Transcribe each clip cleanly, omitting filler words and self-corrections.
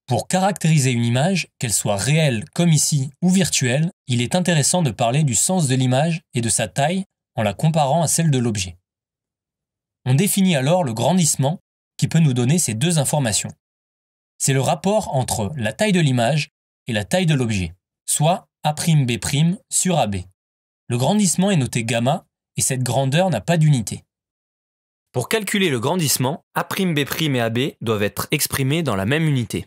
Pour caractériser une image, qu'elle soit réelle comme ici ou virtuelle, il est intéressant de parler du sens de l'image et de sa taille en la comparant à celle de l'objet. On définit alors le grandissement qui peut nous donner ces deux informations. C'est le rapport entre la taille de l'image et la taille de l'objet, soit A'B' sur AB. Le grandissement est noté gamma et cette grandeur n'a pas d'unité. Pour calculer le grandissement, A'B' et AB doivent être exprimés dans la même unité.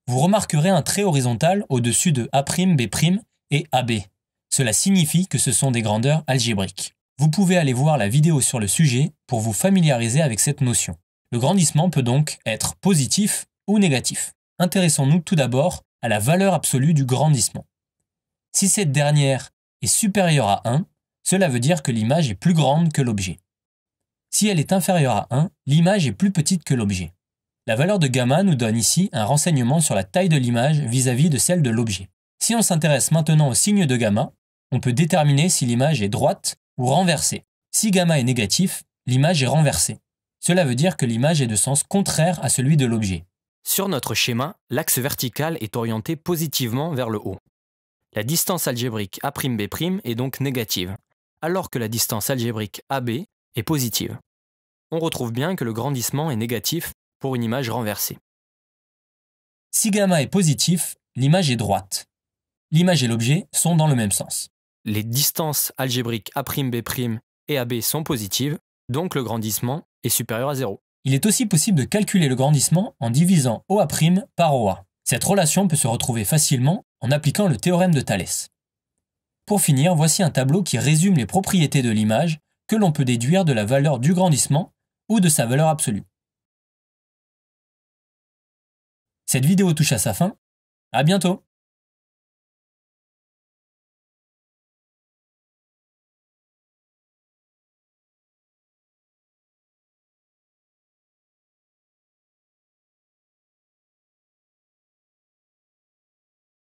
Vous remarquerez un trait horizontal au-dessus de A'B' et AB. Cela signifie que ce sont des grandeurs algébriques. Vous pouvez aller voir la vidéo sur le sujet pour vous familiariser avec cette notion. Le grandissement peut donc être positif ou négatif. Intéressons-nous tout d'abord à la valeur absolue du grandissement. Si cette dernière est supérieure à 1, cela veut dire que l'image est plus grande que l'objet. Si elle est inférieure à 1, l'image est plus petite que l'objet. La valeur de gamma nous donne ici un renseignement sur la taille de l'image vis-à-vis de celle de l'objet. Si on s'intéresse maintenant au signe de gamma, on peut déterminer si l'image est droite ou renversée. Si gamma est négatif, l'image est renversée. Cela veut dire que l'image est de sens contraire à celui de l'objet. Sur notre schéma, l'axe vertical est orienté positivement vers le haut. La distance algébrique A'B' est donc négative, alors que la distance algébrique AB est positive. On retrouve bien que le grandissement est négatif pour une image renversée. Si gamma est positif, l'image est droite. L'image et l'objet sont dans le même sens. Les distances algébriques A'B' et AB sont positives, donc le grandissement est supérieur à 0. Il est aussi possible de calculer le grandissement en divisant OA' par OA. Cette relation peut se retrouver facilement en appliquant le théorème de Thalès. Pour finir, voici un tableau qui résume les propriétés de l'image que l'on peut déduire de la valeur du grandissement ou de sa valeur absolue. Cette vidéo touche à sa fin. À bientôt!